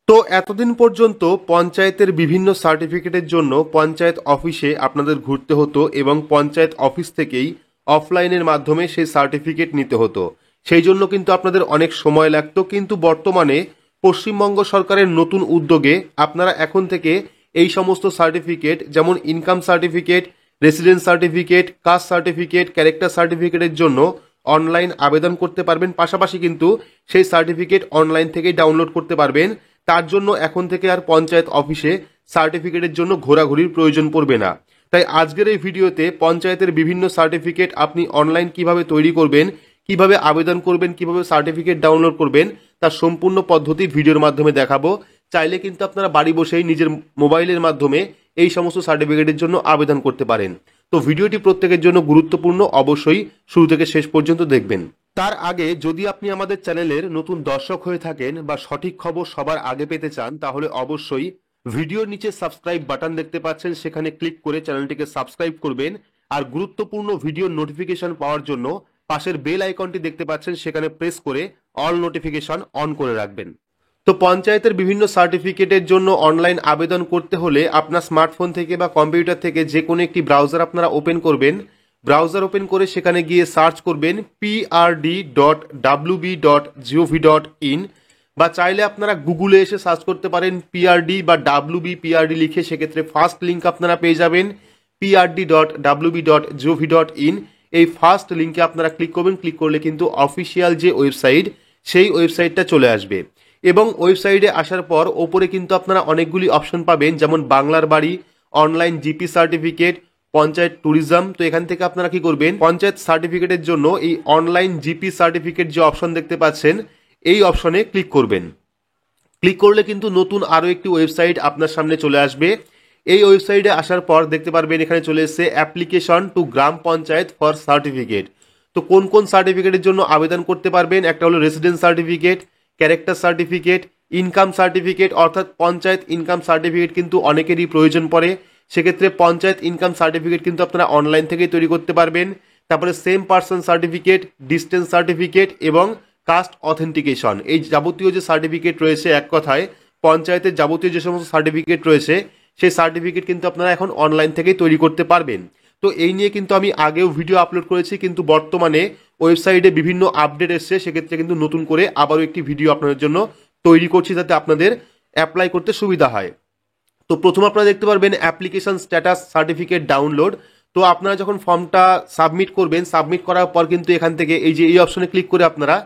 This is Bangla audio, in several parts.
তো এতদিন পর্যন্ত পঞ্চায়েতের বিভিন্ন সার্টিফিকেটের জন্য পঞ্চায়েত অফিসে আপনাদের ঘুরতে হতো এবং পঞ্চায়েত অফিস থেকেই অফলাইনের মাধ্যমে সেই সার্টিফিকেট নিতে হতো। সেই জন্য কিন্তু আপনাদের অনেক সময় লাগতো, কিন্তু বর্তমানে পশ্চিমবঙ্গ সরকারের নতুন উদ্যোগে আপনারা এখন থেকে এই সমস্ত সার্টিফিকেট, যেমন income certificate, residence certificate, caste certificate, character সার্টিফিকেটের জন্য অনলাইন আবেদন করতে পারবেন। পাশাপাশি কিন্তু সেই সার্টিফিকেট অনলাইন থেকেই ডাউনলোড করতে পারবেন। তার জন্য এখন থেকে আর পঞ্চায়েত অফিসে সার্টিফিকেটের জন্য ঘোরাঘুরির প্রয়োজন পড়বে না। তাই আজকের এই ভিডিওতে পঞ্চায়েতের বিভিন্ন সার্টিফিকেট আপনি অনলাইন কিভাবে তৈরি করবেন, কিভাবে আবেদন করবেন, কিভাবে সার্টিফিকেট ডাউনলোড করবেন, তার সম্পূর্ণ পদ্ধতি ভিডিওর মাধ্যমে দেখাবো। চাইলে কিন্তু আপনারা বাড়ি বসেই নিজের মোবাইলের মাধ্যমে এই সমস্ত সার্টিফিকেটের জন্য আবেদন করতে পারেন। তো ভিডিওটি প্রত্যেকের জন্য গুরুত্বপূর্ণ, অবশ্যই শুরু থেকে শেষ পর্যন্ত দেখবেন। তার আগে যদি আপনি আমাদের চ্যানেলের নতুন দর্শক হয়ে থাকেন বা সঠিক খবর সবার আগে পেতে চান, তাহলে অবশ্যই ভিডিওর নিচে সাবস্ক্রাইব বাটন দেখতে পাচ্ছেন, সেখানে ক্লিক করে চ্যানেলটিকে সাবস্ক্রাইব করবেন। আর গুরুত্বপূর্ণ ভিডিওর নোটিফিকেশন পাওয়ার জন্য পাশের বেল আইকনটি দেখতে পাচ্ছেন, সেখানে প্রেস করে অল নোটিফিকেশন অন করে রাখবেন। তো পঞ্চায়েতের বিভিন্ন সার্টিফিকেটের জন্য অনলাইন আবেদন করতে হলে আপনার স্মার্টফোন থেকে বা কম্পিউটার থেকে যে কোনো একটি ব্রাউজার আপনারা ওপেন করবেন। ব্রাউজার ওপেন করে সেখানে গিয়ে সার্চ করবেন prd.wb.gov.in, বা চাইলে আপনারা গুগলে এসে সার্চ করতে পারেন পিআরডি বা ডাব্লিউবিপিআরডি লিখে, সেক্ষেত্রে ফার্স্ট লিঙ্ক আপনারা পেয়ে যাবেন prd.wb.gov.in। এই ফার্স্ট লিঙ্কে আপনারা ক্লিক করবেন। ক্লিক করলে কিন্তু অফিসিয়াল যে ওয়েবসাইট, সেই ওয়েবসাইটটা চলে আসবে এবং ওয়েবসাইটে আসার পর ওপরে কিন্তু আপনারা অনেকগুলি অপশন পাবেন, যেমন বাংলার বাড়ি, online GP certificate, panchayat tourism. তো এখান থেকে আপনারা কি করবেন, পঞ্চায়েত সার্টিফিকেটের জন্য এই অনলাইন জিপি সার্টিফিকেট যে অপশন দেখতে পাচ্ছেন, এই অপশনে ক্লিক করবেন। ক্লিক করলে কিন্তু নতুন আরও একটি ওয়েবসাইট আপনার সামনে চলে আসবে। এই ওয়েবসাইটে আসার পর দেখতে পারবেন এখানে চলে এসেছে application to gram panchayat for certificate. তো কোন কোন সার্টিফিকেটের জন্য আবেদন করতে পারবেন, একটা হলো residence certificate, character certificate, income certificate, অর্থাৎ পঞ্চায়েত ইনকাম সার্টিফিকেট কিন্তু অনেকেরই প্রয়োজন পড়ে। সেক্ষেত্রে পঞ্চায়েত ইনকাম সার্টিফিকেট কিন্তু আপনারা অনলাইন থেকেই তৈরি করতে পারবেন। তারপরে same person certificate, distance certificate এবং কাস্ট অথেন্টিকেশন, এই যাবতীয় যে সার্টিফিকেট রয়েছে, এক কথায় পঞ্চায়েতের যাবতীয় যে সমস্ত সার্টিফিকেট রয়েছে, সেই সার্টিফিকেট কিন্তু আপনারা এখন অনলাইন থেকেই তৈরি করতে পারবেন। তো এই নিয়ে কিন্তু আমি আগেও ভিডিও আপলোড করেছি, কিন্তু বর্তমানে ওয়েবসাইটে বিভিন্ন আপডেট এসছে, সেক্ষেত্রে কিন্তু নতুন করে আবারও একটি ভিডিও আপনাদের জন্য তৈরি করছি, যাতে আপনাদের অ্যাপ্লাই করতে সুবিধা হয়। তো প্রথম আপনারা দেখতে পারবেন অ্যাপ্লিকেশন স্ট্যাটাস সার্টিফিকেট ডাউনলোড। তো আপনারা যখন ফর্মটা সাবমিট করবেন, সাবমিট করার পর কিন্তু এখান থেকে এই যে এই অপশনে ক্লিক করে আপনারা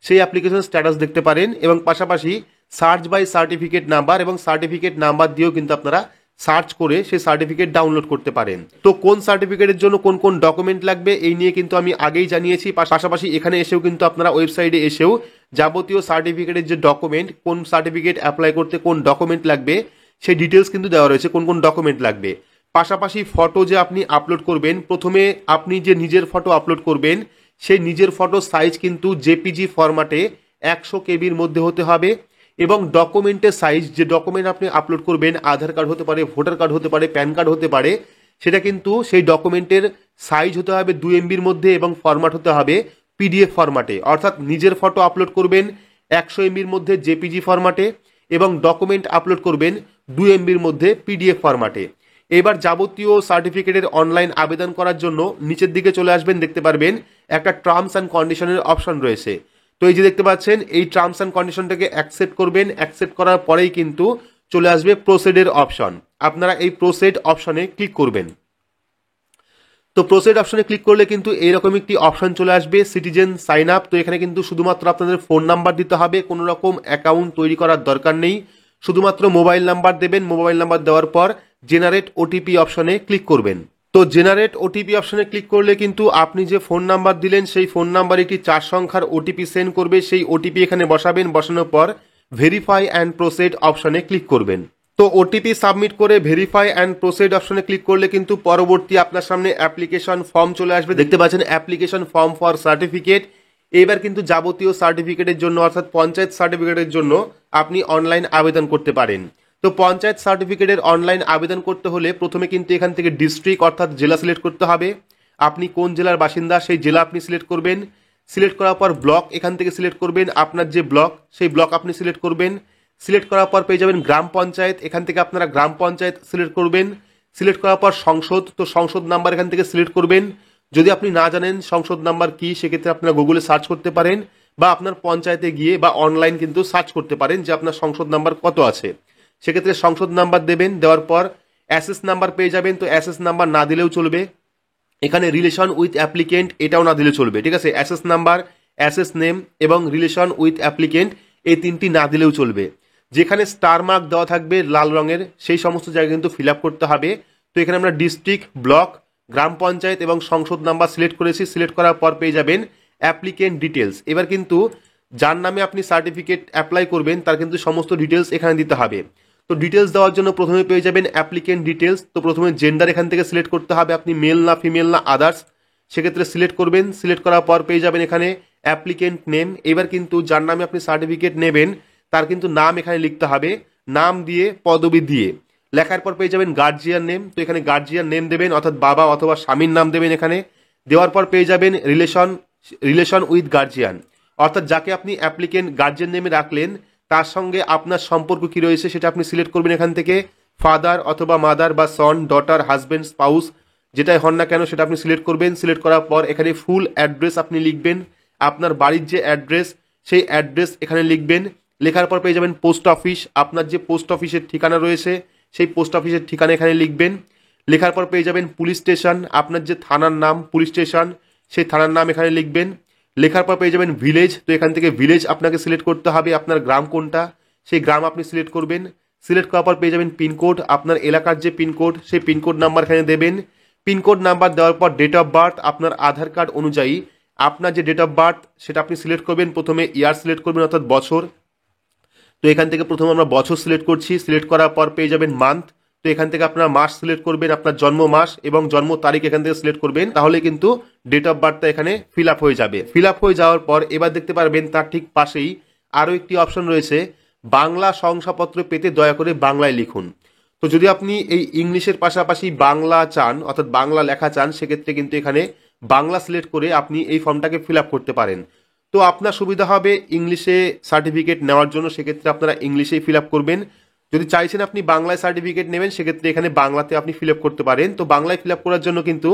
সেই অ্যাপ্লিকেশন স্ট্যাটাস দেখতে পারেন এবং পাশাপাশি সার্চ বাই সার্টিফিকেট নাম্বার এবং সার্টিফিকেট নাম্বার দিয়েও কিন্তু আপনারা সার্চ করে সেই সার্টিফিকেট ডাউনলোড করতে পারেন। তো কোন সার্টিফিকেটের জন্য কোন কোন ডকুমেন্ট লাগবে এই নিয়ে কিন্তু আমি আগেই জানিয়েছি। পাশাপাশি এখানে এসেও কিন্তু আপনারা ওয়েবসাইটে এসেও যাবতীয় সার্টিফিকেটের যে ডকুমেন্ট, কোন সার্টিফিকেট অ্যাপ্লাই করতে কোন ডকুমেন্ট লাগবে, সেই ডিটেলস কিন্তু দেওয়া রয়েছে, কোন কোন ডকুমেন্ট লাগবে। পাশাপাশি ফটো যে আপনি আপলোড করবেন, প্রথমে আপনি যে নিজের ফটো আপলোড করবেন, সেই নিজের ফটো সাইজ কিন্তু জেপিজি ফরম্যাটে 100 কেবির মধ্যে হতে হবে এবং ডকুমেন্টের সাইজ, যে ডকুমেন্ট আপনি আপলোড করবেন, আধার কার্ড হতে পারে, ভোটার কার্ড হতে পারে, প্যান কার্ড হতে পারে, সেটা কিন্তু সেই ডকুমেন্টের সাইজ হতে হবে 2 MBর মধ্যে এবং ফরম্যাট হতে হবে পিডিএফ ফরম্যাটে। অর্থাৎ নিজের ফটো আপলোড করবেন 100 MBর মধ্যে জেপিজি ফরম্যাটে এবং ডকুমেন্ট আপলোড করবেন 2 MBর মধ্যে পিডিএফ ফরম্যাটে। এবার যাবতীয় সার্টিফিকেটের অনলাইন আবেদন করার জন্য নিচের দিকে চলে আসবেন, দেখতে পারবেন একটা টার্মস অ্যান্ড কন্ডিশনের অপশন রয়েছে। তো এই যে দেখতে পাচ্ছেন, এই টার্মস অ্যান্ড কন্ডিশনটাকে অ্যাকসেপ্ট করবেন। অ্যাকসেপ্ট করার পরেই কিন্তু চলে আসবে প্রসিডের অপশন। আপনারা এই প্রসিড অপশনে ক্লিক করবেন। তো প্রসিড অপশনে ক্লিক করলে কিন্তু এইরকম একটি অপশন চলে আসবে, সিটিজেন সাইন আপ। তো এখানে কিন্তু শুধুমাত্র আপনাদের ফোন নাম্বার দিতে হবে, কোনো রকম অ্যাকাউন্ট তৈরি করার দরকার নেই, শুধুমাত্র মোবাইল নাম্বার দেবেন। মোবাইল নাম্বার দেওয়ার পর জেনারেট ওটিপি অপশনে ক্লিক করবেন। তো জেনারেট ওটিপি অপশনে ক্লিক করলে কিন্তু আপনি যে ফোন নাম্বার দিলেন, সেই ফোন নাম্বারে একটি 4 সংখ্যার ওটিপি সেন্ড করবে। সেই ওটিপি এখানে বসাবেন, বসানোর পর ভেরিফাই অ্যান্ড প্রসিড অপশনে ক্লিক করবেন। তো ওটিপি সাবমিট করে ভেরিফাই অ্যান্ড প্রসিড অপশনে ক্লিক করলে কিন্তু পরবর্তী আপনার সামনে অ্যাপ্লিকেশন ফর্ম চলে আসবে, দেখতে পাচ্ছেন অ্যাপ্লিকেশন ফর্ম ফর সার্টিফিকেট। এবার কিন্তু যাবতীয় সার্টিফিকেটের জন্য, অর্থাৎ পঞ্চায়েত সার্টিফিকেটের জন্য আপনি অনলাইন আবেদন করতে পারেন। তো পঞ্চায়েত সার্টিফিকেটের অনলাইন আবেদন করতে হলে প্রথমে কিন্তু এখান থেকে ডিস্ট্রিক্ট অর্থাৎ জেলা সিলেক্ট করতে হবে। আপনি কোন জেলার বাসিন্দা সেই জেলা আপনি সিলেক্ট করবেন। সিলেক্ট করার পর ব্লক এখান থেকে সিলেক্ট করবেন, আপনার যে ব্লক সেই ব্লক আপনি সিলেক্ট করবেন। সিলেক্ট করার পর পেয়ে যাবেন গ্রাম পঞ্চায়েত, এখান থেকে আপনারা গ্রাম পঞ্চায়েত সিলেক্ট করবেন। সিলেক্ট করার পর সংসদ, তো সংসদ নাম্বার এখান থেকে সিলেক্ট করবেন। যদি আপনি না জানেন সংসদ নাম্বার কি, সেক্ষেত্রে আপনারা গুগলে সার্চ করতে পারেন বা আপনার পঞ্চায়েতে গিয়ে বা অনলাইন কিন্তু সার্চ করতে পারেন যে আপনার সংসদ নাম্বার কত আছে। সেক্ষেত্রে সংসদ নাম্বার দেবেন, দেওয়ার পর অ্যাসেস নাম্বার পেয়ে যাবেন। তো অ্যাসেস নাম্বার না দিলেও চলবে, এখানে রিলেশন উইথ অ্যাপ্লিকেন্ট এটাও না দিলে চলবে, ঠিক আছে। অ্যাসেস নাম্বার, অ্যাসেস নেম এবং রিলেশন উইথ অ্যাপ্লিকেন্ট এই তিনটি না দিলেও চলবে। যেখানে স্টার মার্ক দেওয়া থাকবে লাল রঙের সেই সমস্ত জায়গা কিন্তু ফিল আপ করতে হবে। তো এখানে আমরা ডিস্ট্রিক্ট, ব্লক, গ্রাম পঞ্চায়েত এবং সংসদ নাম্বার সিলেক্ট করেছি। সিলেক্ট করার পর পেয়ে যাবেন অ্যাপ্লিকেন্ট ডিটেলস। এবার কিন্তু যার নামে আপনি সার্টিফিকেট অ্যাপ্লাই করবেন তার কিন্তু সমস্ত ডিটেলস এখানে দিতে হবে। তো ডিটেলস দেওয়ার জন্য প্রথমে পেয়ে যাবেন অ্যাপ্লিকেন্ট ডিটেলস। তো প্রথমে জেন্ডার এখান থেকে সিলেক্ট করতে হবে, আপনি মেল না ফিমেল না আদার্স, সেক্ষেত্রে সিলেক্ট করবেন। সিলেক্ট করার পর পেয়ে যাবেন এখানে অ্যাপ্লিকেন্ট নেম। এবার কিন্তু যার নামে আপনি সার্টিফিকেট নেবেন তার কিন্তু নাম এখানে লিখতে হবে, নাম দিয়ে পদবি দিয়ে। লেখার পর পেয়ে যাবেন গার্জিয়ান নেম। তো এখানে গার্জিয়ান নেম দেবেন, অর্থাৎ বাবা অথবা স্বামীর নাম দেবেন এখানে। দেওয়ার পর পেয়ে যাবেন রিলেশন উইথ গার্জিয়ান, অর্থাৎ যাকে আপনি অ্যাপ্লিকেন্ট গার্জিয়ান নেমে রাখলেন তার সঙ্গে আপনার সম্পর্ক কি রয়েছে সেটা আপনি সিলেক্ট করবেন এখান থেকে। ফাদার অথবা মাদার বা সন, ডটার, হাজব্যান্ড, স্পাউস যেটাই হন না কেন সেটা আপনি সিলেক্ট করবেন। সিলেক্ট করার পর এখানে ফুল অ্যাড্রেস আপনি লিখবেন, আপনার বাড়ির যে অ্যাড্রেস সেই অ্যাড্রেস এখানে লিখবেন। লেখার পর পেয়ে যাবেন পোস্ট অফিস, আপনার যে পোস্ট অফিসের ঠিকানা রয়েছে সেই পোস্ট অফিসের ঠিকানা এখানে লিখবেন। লেখার পর পেয়ে যাবেন পুলিশ স্টেশন, আপনার যে থানার নাম পুলিশ স্টেশন সেই থানার নাম এখানে লিখবেন। লেখার পর পেয়ে যাবেন ভিলেজ, তো এখান থেকে ভিলেজ আপনাকে সিলেক্ট করতে হবে, আপনার গ্রাম কোনটা সেই গ্রাম আপনি সিলেক্ট করবেন। সিলেক্ট করার পর পেয়ে যাবেন পিনকোড, আপনার এলাকার যে পিনকোড সেই পিনকোড নাম্বার এখানে দেবেন। পিনকোড নাম্বার দেওয়ার পর ডেট অফ বার্থ, আপনার আধার কার্ড অনুযায়ী আপনার যে ডেট অফ বার্থ সেটা আপনি সিলেক্ট করবেন। প্রথমে ইয়ার সিলেক্ট করবেন অর্থাৎ বছর, তো এখান থেকে প্রথমে আমরা বছর সিলেক্ট করছি। সিলেক্ট করার পর পেয়ে যাবেন মান্থ, তো এখান থেকে আপনার মাস সিলেক্ট করবেন, আপনার জন্ম মাস এবং জন্ম তারিখ এখান থেকে সিলেক্ট করবেন, তাহলে কিন্তু ডেট অফ বার্থটা এখানে ফিল আপ হয়ে যাবে। ফিল আপ হয়ে যাওয়ার পর এবার দেখতে পারবেন তার ঠিক পাশেই আরও একটি অপশন রয়েছে, বাংলা শংসাপত্র পেতে দয়া করে বাংলায় লিখুন। তো যদি আপনি এই ইংলিশের পাশাপাশি বাংলা চান অর্থাৎ বাংলা লেখা চান সেক্ষেত্রে কিন্তু এখানে বাংলা সিলেক্ট করে আপনি এই ফর্মটাকে ফিল আপ করতে পারেন। তো আপনার সুবিধা হবে ইংলিশে সার্টিফিকেট নেওয়ার জন্য, সেক্ষেত্রে আপনারা ইংলিশেই ফিল আপ করবেন। যদি চাইছেন আপনি বাংলায় সার্টিফিকেট নেবেন সেক্ষেত্রে এখানে বাংলাতে আপনি ফিল আপ করতে পারেন। তো বাংলায় ফিল আপ করার জন্য কিন্তু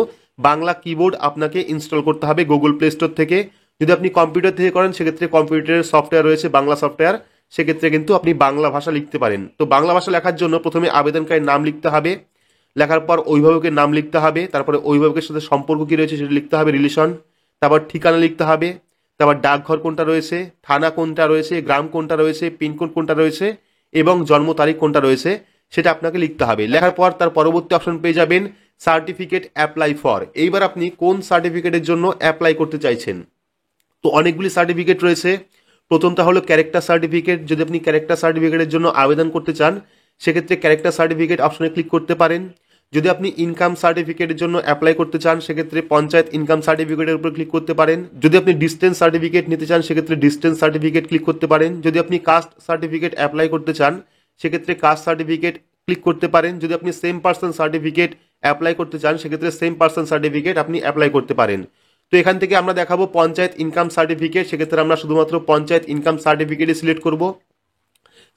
বাংলা কিবোর্ড আপনাকে ইনস্টল করতে হবে গুগল প্লে স্টোর থেকে। যদি আপনি কম্পিউটার থেকে করেন সেক্ষেত্রে কম্পিউটারের সফটওয়্যার রয়েছে বাংলা সফটওয়্যার, সেক্ষেত্রে কিন্তু আপনি বাংলা ভাষা লিখতে পারেন। তো বাংলা ভাষা লেখার জন্য প্রথমে আবেদনকারীর নাম লিখতে হবে, লেখার পর অভিভাবকের নাম লিখতে হবে, তারপরে অভিভাবকের সাথে সম্পর্ক কী রয়েছে সেটা লিখতে হবে, রিলেশন, তারপর ঠিকানা লিখতে হবে, তারপর ডাকঘর কোনটা রয়েছে, থানা কোনটা রয়েছে, গ্রাম কোনটা রয়েছে, পিনকোড কোনটা রয়েছে এবং জন্ম তারিখ কোনটা রয়েছে সেটা আপনাকে লিখতে হবে। লেখার পর তার পরবর্তী অপশন পেয়ে যাবেন সার্টিফিকেট অ্যাপ্লাই ফর। এইবার আপনি কোন সার্টিফিকেটের জন্য অ্যাপ্লাই করতে চাইছেন। তো অনেকগুলি সার্টিফিকেট রয়েছে। প্রথমটা হলো ক্যারেক্টার সার্টিফিকেট। যদি আপনি ক্যারেক্টার সার্টিফিকেটের জন্য আবেদন করতে চান সেক্ষেত্রে ক্যারেক্টার সার্টিফিকেট অপশনে ক্লিক করতে পারেন। যদি আপনি ইনকাম সার্টিফিকেটের জন্য অ্যাপ্লাই করতে চান সেক্ষেত্রে পঞ্চায়েত ইনকাম সার্টিফিকেটের উপর ক্লিক করতে পারেন। যদি আপনি ডিস্টেন্স সার্টিফিকেট নিতে চান সেক্ষেত্রে ডিস্টেন্স সার্টিফিকেট ক্লিক করতে পারেন। যদি আপনি কাস্ট সার্টিফিকেট অ্যাপ্লাই করতে চান সেক্ষেত্রে কাস্ট সার্টিফিকেট ক্লিক করতে পারেন। যদি আপনি সেম পার্সন সার্টিফিকেট অ্যাপ্লাই করতে চান সেক্ষেত্রে সেম পার্সন সার্টিফিকেট আপনি অ্যাপ্লাই করতে পারেন। তো এখান থেকে আমরা দেখাবো পঞ্চায়েত ইনকাম সার্টিফিকেট, সেক্ষেত্রে আমরা শুধুমাত্র পঞ্চায়েত ইনকাম সার্টিফিকেটই সিলেক্ট করব।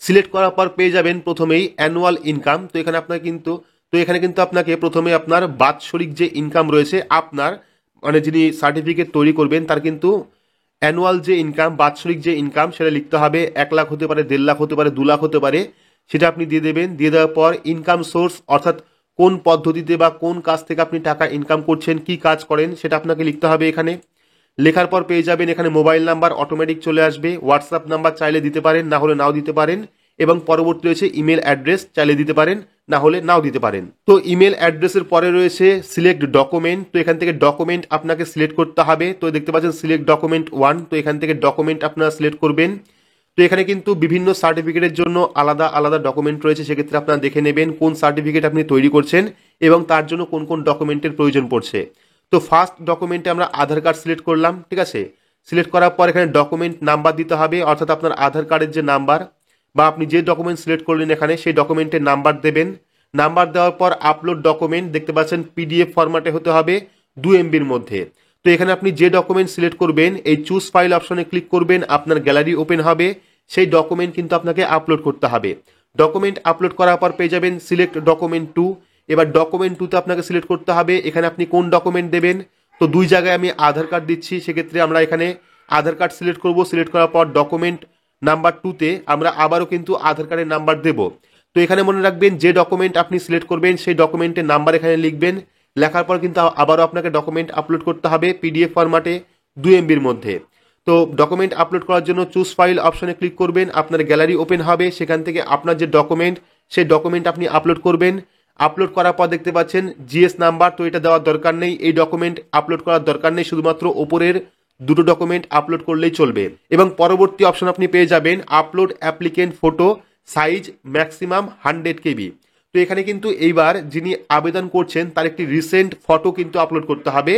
সিলেক্ট করার পর পেয়ে যাবেন প্রথমেই অ্যানুয়াল ইনকাম। তো এখানে কিন্তু আপনাকে প্রথমে আপনার বাৎসরিক যে ইনকাম রয়েছে আপনার মানে যিনি সার্টিফিকেট তৈরি করবেন তার কিন্তু অ্যানুয়াল যে ইনকাম বাৎসরিক যে ইনকাম সেটা লিখতে হবে। 1 লাখ হতে পারে, 1.5 লাখ হতে পারে, 2 লাখ হতে পারে, সেটা আপনি দিয়ে দেবেন। দিয়ে দেওয়ার পর ইনকাম সোর্স অর্থাৎ কোন পদ্ধতিতে বা কোন কাজ থেকে আপনি টাকা ইনকাম করছেন, কি কাজ করেন সেটা আপনাকে লিখতে হবে এখানে। লেখার পর পেয়ে যাবেন এখানে মোবাইল নাম্বার অটোমেটিক চলে আসবে, হোয়াটসঅ্যাপ নাম্বার চাইলে দিতে পারেন, না হলে নাও দিতে পারেন, এবং পরবর্তী রয়েছে ইমেল অ্যাড্রেস, চাইলে দিতে পারেন না হলে নাও দিতে পারেন। তো ইমেল অ্যাড্রেসের পরে রয়েছে সিলেক্ট ডকুমেন্ট। তো এখান থেকে ডকুমেন্ট আপনাকে সিলেক্ট করতে হবে। তো দেখতে পাচ্ছেন সিলেক্ট ডকুমেন্ট 1, তো এখান থেকে ডকুমেন্ট আপনারা সিলেক্ট করবেন। তো এখানে কিন্তু বিভিন্ন সার্টিফিকেটের জন্য আলাদা আলাদা ডকুমেন্ট রয়েছে, সেক্ষেত্রে আপনারা দেখে নেবেন কোন সার্টিফিকেট আপনি তৈরি করছেন এবং তার জন্য কোন কোন ডকুমেন্টের প্রয়োজন পড়ছে। তো ফার্স্ট ডকুমেন্টে আমরা আধার কার্ড সিলেক্ট করলাম, ঠিক আছে। সিলেক্ট করার পর এখানে ডকুমেন্ট নাম্বার দিতে হবে, অর্থাৎ আপনার আধার কার্ডের যে নাম্বার বা আপনি যে ডকুমেন্ট সিলেক্ট করলেন এখানে সেই ডকুমেন্টের নাম্বার দেবেন। নাম্বার দেওয়ার পর আপলোড ডকুমেন্ট দেখতে পাচ্ছেন পিডিএফ ফরম্যাটে হতে হবে 2 MBর মধ্যে। তো এখানে আপনি যে ডকুমেন্ট সিলেক্ট করবেন এই চুজ ফাইল অপশনে ক্লিক করবেন, আপনার গ্যালারি ওপেন হবে। সেই ডকুমেন্ট কিন্তু আপনাকে আপলোড করতে হবে। ডকুমেন্ট আপলোড করার পর পেয়ে যাবেন সিলেক্ট ডকুমেন্ট টু। এবার ডকুমেন্ট টুতে আপনাকে সিলেক্ট করতে হবে এখানে আপনি কোন ডকুমেন্ট দেবেন। তো দুই জায়গায় আমি আধার কার্ড দিচ্ছি, সেক্ষেত্রে আমরা এখানে আধার কার্ড সিলেক্ট করব। সিলেক্ট করার পর ডকুমেন্ট নাম্বার টুতে আমরা আবারও কিন্তু আধার কার্ডের নাম্বার দেব। তো এখানে মনে রাখবেন যে ডকুমেন্ট আপনি সিলেক্ট করবেন সেই ডকুমেন্টের নাম্বার এখানে লিখবেন। লেখার পর কিন্তু আবারও আপনাকে ডকুমেন্ট আপলোড করতে হবে পিডিএফ ফরম্যাটে 2 MBর মধ্যে। তো ডকুমেন্ট আপলোড করার জন্য চুজ ফাইল অপশনে ক্লিক করবেন, আপনার গ্যালারি ওপেন হবে, সেখান থেকে আপনার যে ডকুমেন্ট সেই ডকুমেন্ট আপনি আপলোড করবেন। আপলোড করার পর দেখতে পাচ্ছেন জিএস নাম্বার, তো এটা দেওয়ার দরকার নেই, এই ডকুমেন্ট আপলোড করার দরকার নেই, শুধুমাত্র ওপরের দুটো ডকুমেন্ট আপলোড করলেই চলবে। এবং পরবর্তী অপশন আপনি পেয়ে যাবেন upload applicant photo size maximum 100 KB। তো এখানে কিন্তু এইবার যিনি আবেদন করছেন তার একটি রিসেন্ট ফটো কিন্তু আপলোড করতে হবে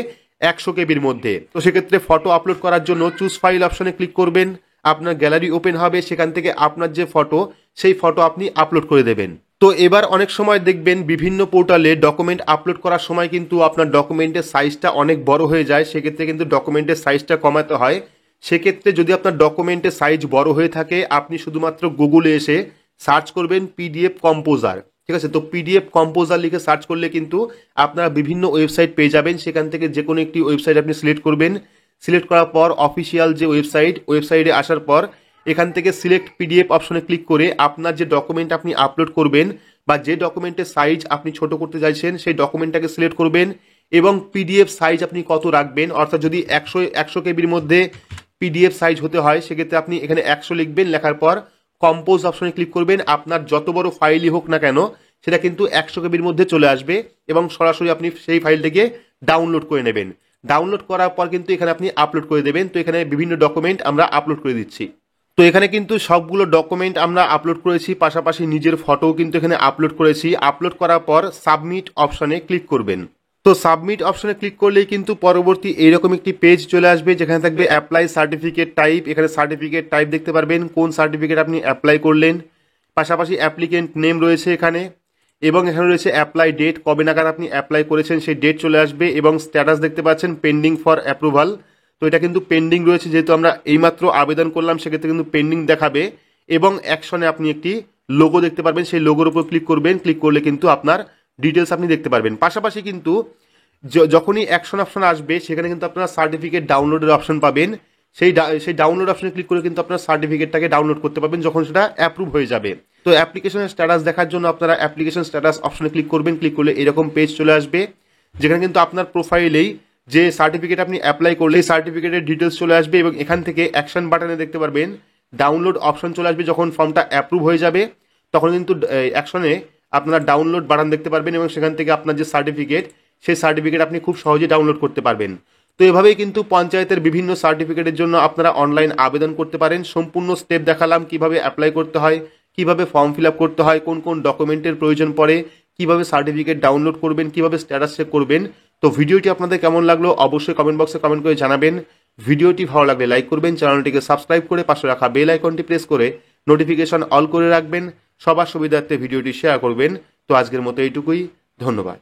100 KBর মধ্যে। তো সেক্ষেত্রে ফটো আপলোড করার জন্য চুজ ফাইল অপশনে ক্লিক করবেন, আপনার গ্যালারি ওপেন হবে, সেখান থেকে আপনার যে ফটো সেই ফটো আপনি আপলোড করে দেবেন। তো এবার অনেক সময় দেখবেন বিভিন্ন পোর্টালে ডকুমেন্ট আপলোড করার সময় কিন্তু আপনার ডকুমেন্টের সাইজটা অনেক বড় হয়ে যায়, সেক্ষেত্রে কিন্তু ডকুমেন্টের সাইজটা কমাতে হয়। সেক্ষেত্রে যদি আপনার ডকুমেন্টের সাইজ বড় হয়ে থাকে আপনি শুধুমাত্র গুগলে এসে সার্চ করবেন পিডিএফ কম্পোজার, ঠিক আছে। তো পিডিএফ কম্পোজার লিখে সার্চ করলে কিন্তু আপনারা বিভিন্ন ওয়েবসাইট পেয়ে যাবেন, সেখান থেকে যে কোনো একটি ওয়েবসাইট আপনি সিলেক্ট করবেন। সিলেক্ট করার পর অফিসিয়াল যে ওয়েবসাইটে আসার পর এখান থেকে সিলেক্ট পিডিএফ অপশনে ক্লিক করে আপনার যে ডকুমেন্ট আপনি আপলোড করবেন বা যে ডকুমেন্টের সাইজ আপনি ছোট করতে চাইছেন সেই ডকুমেন্টটাকে সিলেক্ট করবেন এবং পিডিএফ সাইজ আপনি কত রাখবেন, অর্থাৎ যদি 100 KBর মধ্যে পিডিএফ সাইজ হতে হয় সেক্ষেত্রে আপনি এখানে 100 লিখবেন। লেখার পর কম্পোজ অপশনে ক্লিক করবেন, আপনার যত বড় ফাইলই হোক না কেন সেটা কিন্তু 100 KBর মধ্যে চলে আসবে এবং সরাসরি আপনি সেই ফাইলটাকে ডাউনলোড করে নেবেন। ডাউনলোড করার পর কিন্তু এখানে আপনি আপলোড করে দেবেন। তো এখানে বিভিন্ন ডকুমেন্ট আমরা আপলোড করে দিচ্ছি। তো এখানে কিন্তু সবগুলো ডকুমেন্ট আমরা আপলোড করেছি, পাশাপাশি নিজের ফটোও কিন্তু এখানে আপলোড করেছি। আপলোড করার পর সাবমিট অপশনে ক্লিক করবেন। তো সাবমিট অপশনে ক্লিক করলেই কিন্তু পরবর্তী এইরকম একটি পেজ চলে আসবে যেখানে থাকবে অ্যাপ্লাই সার্টিফিকেট টাইপ। এখানে সার্টিফিকেট টাইপ দেখতে পারবেন, কোন সার্টিফিকেট আপনি অ্যাপ্লাই করলেন, পাশাপাশি অ্যাপ্লিকেন্ট নেম রয়েছে এখানে এবং এখানে রয়েছে অ্যাপ্লাই ডেট, কবে নাগাদ আপনি অ্যাপ্লাই করেছেন সেই ডেট চলে আসবে এবং স্ট্যাটাস দেখতে পাচ্ছেন পেন্ডিং ফর অ্যাপ্রুভাল। তো এটা কিন্তু পেন্ডিং রয়েছে, যেহেতু আমরা এইমাত্র আবেদন করলাম সেক্ষেত্রে কিন্তু পেন্ডিং দেখাবে এবং অ্যাকশনে আপনি একটি লোগো দেখতে পারবেন, সেই লোগোর উপর ক্লিক করবেন। ক্লিক করলে কিন্তু আপনার ডিটেলস আপনি দেখতে পারবেন। পাশাপাশি কিন্তু যখনই অ্যাকশন অপশন আসবে সেখানে কিন্তু আপনারা সার্টিফিকেট ডাউনলোডের অপশন পাবেন। সেই ডাউনলোড অপশনে ক্লিক করে কিন্তু আপনার সার্টিফিকেটটাকে ডাউনলোড করতে পারবেন যখন সেটা অ্যাপ্রুভ হয়ে যাবে। তো অ্যাপ্লিকেশনের স্ট্যাটাস দেখার জন্য আপনারা অ্যাপ্লিকেশন স্ট্যাটাস অপশনে ক্লিক করবেন। ক্লিক করলে এরকম পেজ চলে আসবে যেখানে কিন্তু আপনার প্রোফাইলেই যে সার্টিফিকেট আপনি অ্যাপ্লাই করলে এই সার্টিফিকেটের ডিটেলস চলে আসবে এবং এখান থেকে অ্যাকশন বাটনে দেখতে পারবেন ডাউনলোড অপশন চলে আসবে। যখন ফর্মটা অ্যাপ্রুভ হয়ে যাবে তখন কিন্তু অ্যাকশনে আপনারা ডাউনলোড বাটন দেখতে পারবেন এবং সেখান থেকে আপনার যে সার্টিফিকেট সেই সার্টিফিকেট আপনি খুব সহজে ডাউনলোড করতে পারবেন। তো এভাবেই কিন্তু পঞ্চায়েতের বিভিন্ন সার্টিফিকেটের জন্য আপনারা অনলাইন আবেদন করতে পারেন। সম্পূর্ণ স্টেপ দেখালাম কিভাবে অ্যাপ্লাই করতে হয়, কিভাবে ফর্ম ফিল আপ করতে হয়, কোন কোন ডকুমেন্টের প্রয়োজন পড়ে, কিভাবে সার্টিফিকেট ডাউনলোড করবেন, কিভাবে স্ট্যাটাস চেক করবেন। তো ভিডিওটি আপনাদের কেমন লাগলো অবশ্যই কমেন্ট বক্সে কমেন্ট করে জানাবেন। ভিডিওটি ভালো লাগলে লাইক করবেন, চ্যানেলটিকে সাবস্ক্রাইব করে পাশে রাখা বেল আইকনটি প্রেস করে নোটিফিকেশন অল করে রাখবেন। সবার সুবিধার্থে ভিডিওটি শেয়ার করবেন। তো আজকের মতো এইটুকুই, ধন্যবাদ।